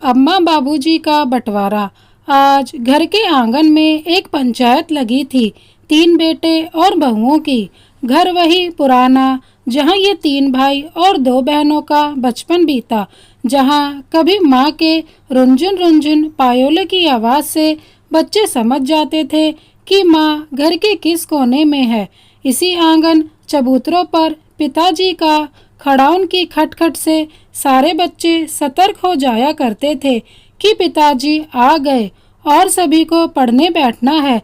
अम्मा बाबूजी का बंटवारा। आज घर के आंगन में एक पंचायत लगी थी, 3 बेटे और बहुओं की। घर वही पुराना जहाँ ये 3 भाई और 2 बहनों का बचपन बीता, जहाँ कभी माँ के रुंझुन रुंझुन पायोले की आवाज़ से बच्चे समझ जाते थे कि माँ घर के किस कोने में है। इसी आंगन चबूतरों पर पिताजी का खड़ाउन की खटखट से सारे बच्चे सतर्क हो जाया करते थे कि पिताजी आ गए और सभी को पढ़ने बैठना है।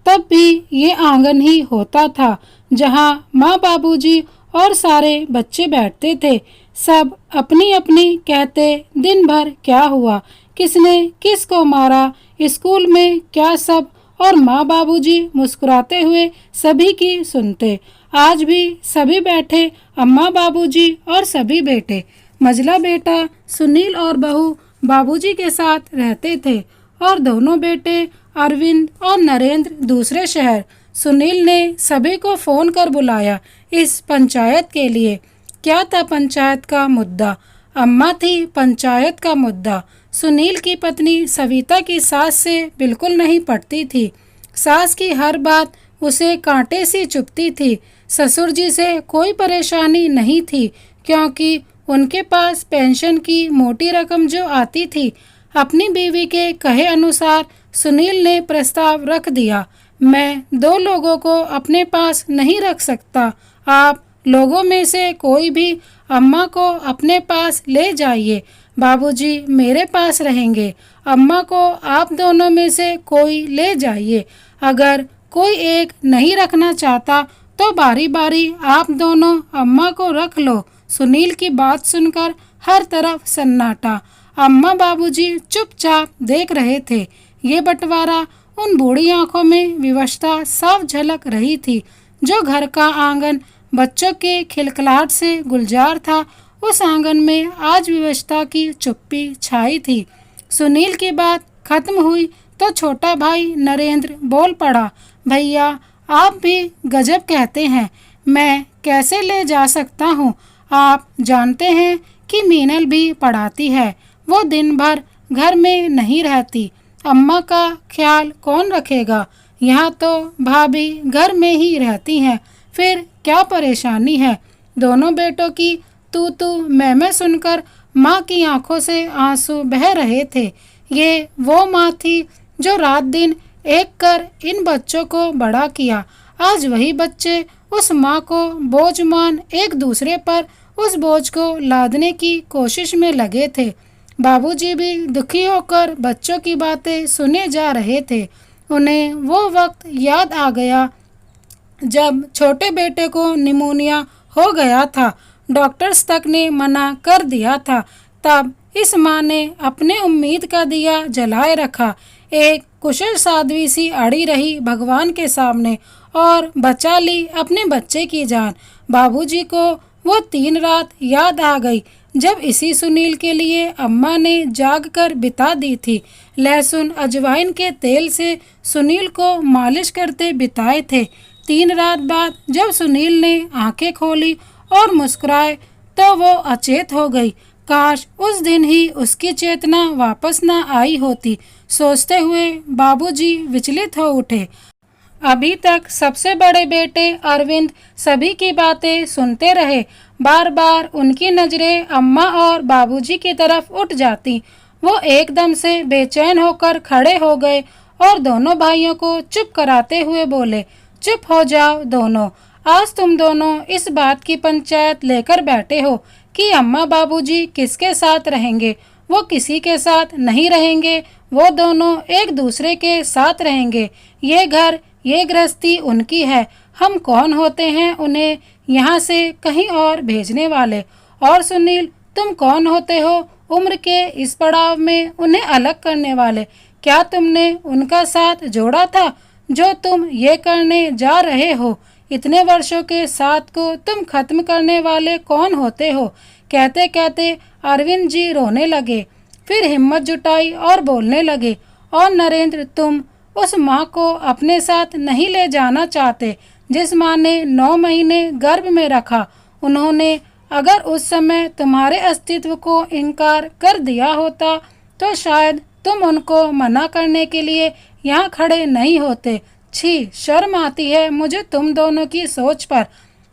तब भी ये आंगन ही होता था जहाँ माँ बाबूजी और सारे बच्चे बैठते थे। सब अपनी अपनी कहते दिन भर क्या हुआ, किसने किसको मारा, स्कूल में क्या सब, और माँ बाबूजी मुस्कुराते हुए सभी की सुनते। आज भी सभी बैठे अम्मा बाबूजी और सभी बेटे। मझला बेटा सुनील और बहू बाबूजी के साथ रहते थे और दोनों बेटे अरविंद और नरेंद्र दूसरे शहर। सुनील ने सभी को फोन कर बुलाया इस पंचायत के लिए। क्या था पंचायत का मुद्दा? अम्मा थी पंचायत का मुद्दा। सुनील की पत्नी सविता की सास से बिल्कुल नहीं पटती थी। सास की हर बात उसे कांटे सी चुभती थी। ससुर जी से कोई परेशानी नहीं थी क्योंकि उनके पास पेंशन की मोटी रकम जो आती थी। अपनी बीवी के कहे अनुसार सुनील ने प्रस्ताव रख दिया, मैं 2 लोगों को अपने पास नहीं रख सकता। आप लोगों में से कोई भी अम्मा को अपने पास ले जाइए। बाबूजी मेरे पास रहेंगे। अम्मा को आप दोनों में से कोई ले जाइए। अगर कोई एक नहीं रखना चाहता तो बारी बारी आप दोनों अम्मा को रख लो। सुनील की बात सुनकर हर तरफ सन्नाटा। अम्मा बाबूजी चुपचाप देख रहे थे। ये बंटवारा उन बूढ़ी आंखों में विवशता साफ झलक रही थी। जो घर का आंगन बच्चों के खिलखिलाहट से गुलजार था, उस आंगन में आज विवशता की चुप्पी छाई थी। सुनील की बात खत्म हुई तो छोटा भाई नरेंद्र बोल पड़ा, भैया आप भी गजब कहते हैं, मैं कैसे ले जा सकता हूँ। आप जानते हैं कि मीनल भी पढ़ाती है, वो दिन भर घर में नहीं रहती। अम्मा का ख्याल कौन रखेगा? यहाँ तो भाभी घर में ही रहती हैं, फिर क्या परेशानी है? दोनों बेटों की तू मैं सुनकर माँ की आंखों से आंसू बह रहे थे। ये वो माँ थी जो रात दिन एक कर इन बच्चों को बड़ा किया। आज वही बच्चे उस माँ को बोझ मान एक दूसरे पर उस बोझ को लादने की कोशिश में लगे थे। बाबूजी भी दुखी होकर बच्चों की बातें सुने जा रहे थे। उन्हें वो वक्त याद आ गया जब छोटे बेटे को निमोनिया हो गया था, डॉक्टर्स तक ने मना कर दिया था। तब इस माँ ने अपने उम्मीद का दिया जलाए रखा। एक कुशल साध्वी सी अड़ी रही भगवान के सामने और बचा ली अपने बच्चे की जान। बाबूजी को वो 3 रात याद आ गई जब इसी सुनील के लिए अम्मा ने जाग कर बिता दी थी। लहसुन अजवाइन के तेल से सुनील को मालिश करते बिताए थे। 3 रात बाद जब सुनील ने आंखें खोली और मुस्कुराए तो वो अचेत हो गई। काश उस दिन ही उसकी चेतना वापस न आई होती, सोचते हुए बाबूजी विचलित हो उठे। अभी तक सबसे बड़े बेटे अरविंद सभी की बातें सुनते रहे। बार बार उनकी नजरें अम्मा और बाबूजी की तरफ उठ जाती। वो एकदम से बेचैन होकर खड़े हो गए और दोनों भाइयों को चुप कराते हुए बोले, चुप हो जाओ दोनों। आज तुम दोनों इस बात की पंचायत लेकर बैठे हो कि अम्मा बाबूजी किसके साथ रहेंगे। वो किसी के साथ नहीं रहेंगे, वो दोनों एक दूसरे के साथ रहेंगे। ये घर, ये गृहस्थी उनकी है। हम कौन होते हैं उन्हें यहाँ से कहीं और भेजने वाले? और सुनील, तुम कौन होते हो उम्र के इस पड़ाव में उन्हें अलग करने वाले? क्या तुमने उनका साथ जोड़ा था जो तुम ये करने जा रहे हो? इतने वर्षों के साथ को तुम खत्म करने वाले कौन होते हो? कहते कहते अरविंद जी रोने लगे, फिर हिम्मत जुटाई और बोलने लगे, और नरेंद्र, तुम उस माँ को अपने साथ नहीं ले जाना चाहते जिस माँ ने 9 महीने गर्भ में रखा। उन्होंने अगर उस समय तुम्हारे अस्तित्व को इनकार कर दिया होता तो शायद तुम उनको मना करने के लिए यहाँ खड़े नहीं होते। छी, शर्म आती है मुझे तुम दोनों की सोच पर।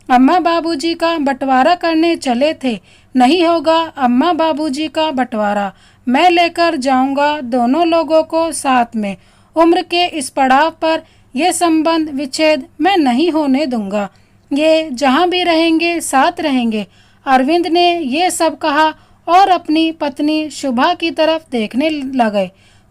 अम्मा बाबूजी का बंटवारा करने चले थे। नहीं होगा अम्मा बाबूजी का बंटवारा, मैं लेकर जाऊंगा दोनों लोगों को साथ में। उम्र के इस पड़ाव पर यह संबंध विच्छेद मैं नहीं होने दूंगा। ये जहाँ भी रहेंगे साथ रहेंगे। अरविंद ने ये सब कहा और अपनी पत्नी शुभा की तरफ देखने लगे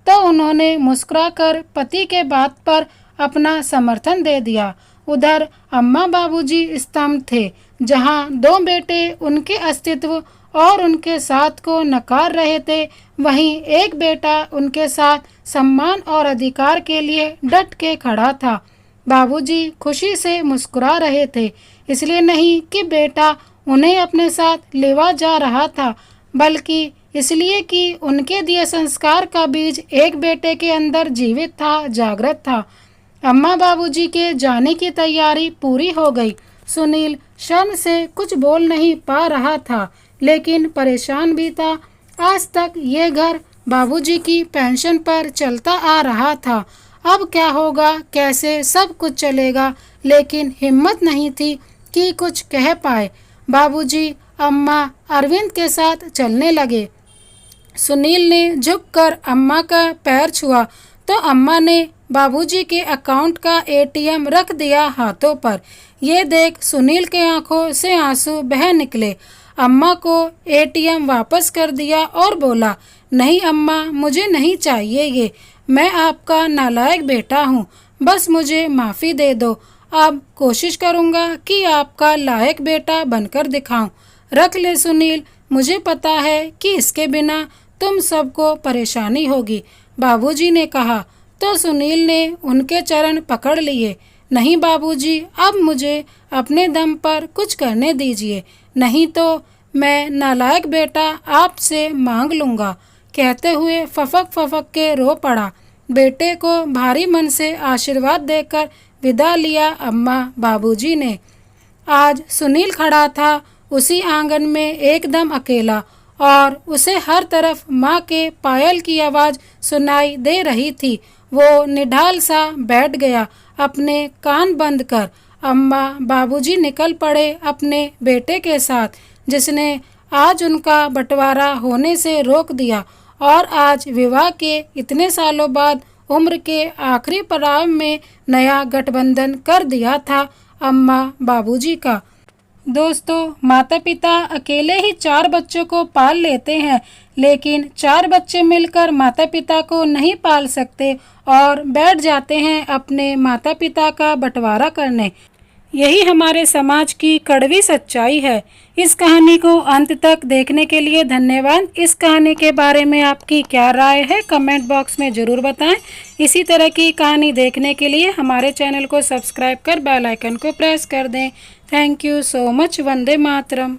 तो उन्होंने मुस्कुराकर पति के बात पर अपना समर्थन दे दिया। उधर अम्मा बाबूजी स्तंभ थे। जहाँ दो बेटे उनके अस्तित्व और उनके साथ को नकार रहे थे, वहीं एक बेटा उनके साथ सम्मान और अधिकार के लिए डट के खड़ा था। बाबूजी खुशी से मुस्कुरा रहे थे, इसलिए नहीं कि बेटा उन्हें अपने साथ लेवा जा रहा था, बल्कि इसलिए कि उनके दिए संस्कार का बीज एक बेटे के अंदर जीवित था, जागृत था। अम्मा बाबूजी के जाने की तैयारी पूरी हो गई। सुनील शर्म से कुछ बोल नहीं पा रहा था, लेकिन परेशान भी था। आज तक ये घर बाबूजी की पेंशन पर चलता आ रहा था। अब क्या होगा, कैसे सब कुछ चलेगा, लेकिन हिम्मत नहीं थी कि कुछ कह पाए। बाबूजी अम्मा अरविंद के साथ चलने लगे। सुनील ने झुककर अम्मा का पैर छुआ तो अम्मा ने बाबूजी के अकाउंट का एटीएम रख दिया हाथों पर। ये देख सुनील के आंखों से आंसू बह निकले। अम्मा को एटीएम वापस कर दिया और बोला, नहीं अम्मा, मुझे नहीं चाहिए ये। मैं आपका नालायक बेटा हूँ, बस मुझे माफ़ी दे दो। अब कोशिश करूँगा कि आपका लायक बेटा बनकर दिखाऊं। रख ले सुनील, मुझे पता है कि इसके बिना तुम सबको परेशानी होगी, बाबूजी ने कहा। तो सुनील ने उनके चरण पकड़ लिए। नहीं बाबूजी, अब मुझे अपने दम पर कुछ करने दीजिए, नहीं तो मैं नालायक बेटा आपसे मांग लूँगा, कहते हुए फफक फफक के रो पड़ा। बेटे को भारी मन से आशीर्वाद देकर विदा लिया अम्मा बाबूजी ने। आज सुनील खड़ा था उसी आंगन में एकदम अकेला, और उसे हर तरफ माँ के पायल की आवाज़ सुनाई दे रही थी। वो निढाल सा बैठ गया, अपने कान बंद कर। अम्मा बाबूजी निकल पड़े अपने बेटे के साथ, जिसने आज उनका बंटवारा होने से रोक दिया और आज विवाह के इतने सालों बाद उम्र के आखिरी पड़ाव में नया गठबंधन कर दिया था अम्मा बाबूजी का। दोस्तों, माता पिता अकेले ही 4 बच्चों को पाल लेते हैं, लेकिन 4 बच्चे मिलकर माता पिता को नहीं पाल सकते और बैठ जाते हैं अपने माता पिता का बंटवारा करने। यही हमारे समाज की कड़वी सच्चाई है। इस कहानी को अंत तक देखने के लिए धन्यवाद। इस कहानी के बारे में आपकी क्या राय है, कमेंट बॉक्स में ज़रूर बताएं। इसी तरह की कहानी देखने के लिए हमारे चैनल को सब्सक्राइब कर बेल आइकन को प्रेस कर दें। Thank you so much. Vande Mataram.